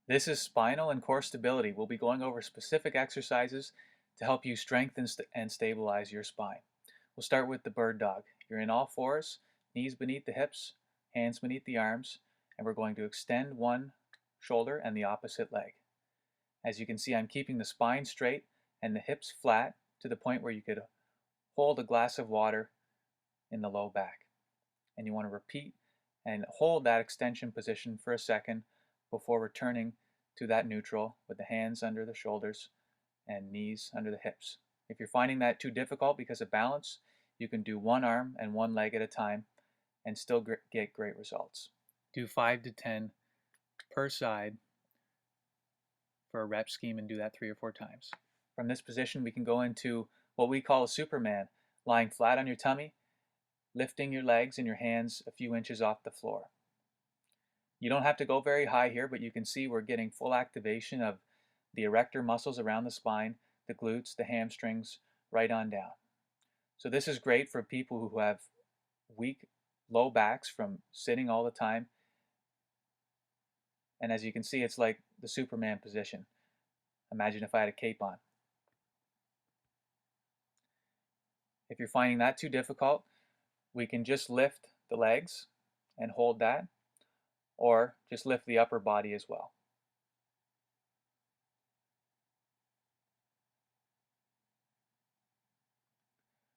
This is spinal and core stability. We'll be going over specific exercises to help you strengthen and stabilize your spine. We'll start with the bird dog. You're in all fours, knees beneath the hips, hands beneath the arms, and we're going to extend one shoulder and the opposite leg. As you can see, I'm keeping the spine straight and the hips flat to the point where you could hold a glass of water in the low back. And you want to repeat and hold that extension position for a second before returning to that neutral with the hands under the shoulders and knees under the hips. If you're finding that too difficult because of balance, you can do one arm and one leg at a time and still get great results. Do 5 to 10 per side for a rep scheme and do that 3 or 4 times. From this position, we can go into what we call a Superman, lying flat on your tummy, lifting your legs and your hands a few inches off the floor. You don't have to go very high here, but you can see we're getting full activation of the erector muscles around the spine, the glutes, the hamstrings, right on down. So this is great for people who have weak low backs from sitting all the time. And as you can see, it's like the Superman position. Imagine if I had a cape on. If you're finding that too difficult, we can just lift the legs and hold that, or just lift the upper body as well.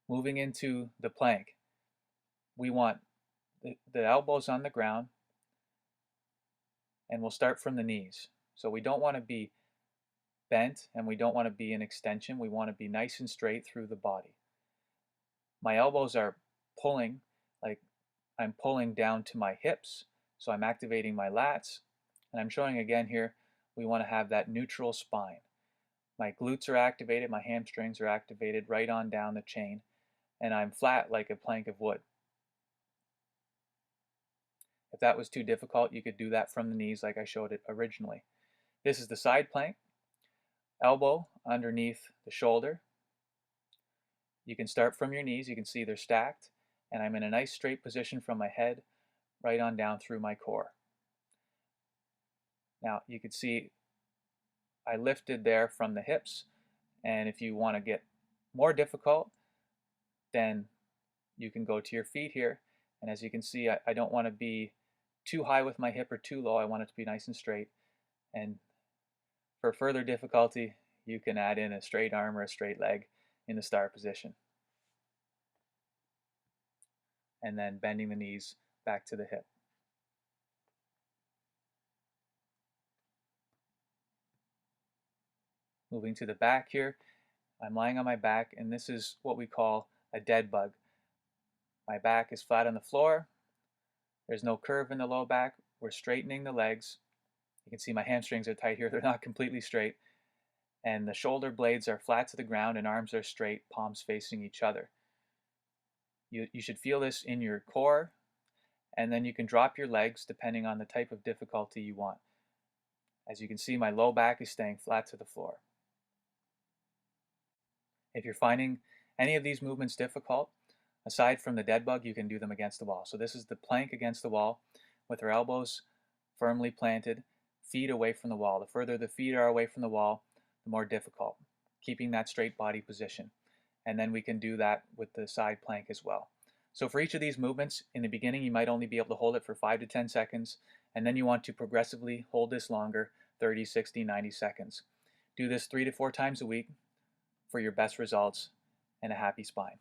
Moving into the plank, we want the elbows on the ground, and we'll start from the knees. So we don't want to be bent and we don't want to be in extension. We want to be nice and straight through the body. My elbows are pulling, like I'm pulling down to my hips, so I'm activating my lats, and I'm showing again here, we want to have that neutral spine. My glutes are activated, my hamstrings are activated right on down the chain, and I'm flat like a plank of wood. If that was too difficult, you could do that from the knees like I showed it originally. This is the side plank, elbow underneath the shoulder. You can start from your knees, you can see they're stacked, and I'm in a nice straight position from my head right on down through my core. Now you can see I lifted there from the hips, and if you want to get more difficult, then you can go to your feet here, and as you can see, I don't want to be too high with my hip or too low. I want it to be nice and straight. And for further difficulty, you can add in a straight arm or a straight leg in the star position. And then bending the knees back to the hip. Moving to the back here, I'm lying on my back, and this is what we call a dead bug. My back is flat on the floor. There's no curve in the low back. We're straightening the legs. You can see my hamstrings are tight here. They're not completely straight. And the shoulder blades are flat to the ground and arms are straight, palms facing each other. You should feel this in your core, and then you can drop your legs depending on the type of difficulty you want. As you can see, my low back is staying flat to the floor. If you're finding any of these movements difficult, aside from the dead bug, you can do them against the wall. So this is the plank against the wall with our elbows firmly planted, feet away from the wall. The further the feet are away from the wall, the more difficult, keeping that straight body position. And then we can do that with the side plank as well. So for each of these movements, in the beginning, you might only be able to hold it for 5 to 10 seconds, and then you want to progressively hold this longer, 30, 60, 90 seconds. Do this 3 to 4 times a week for your best results and a happy spine.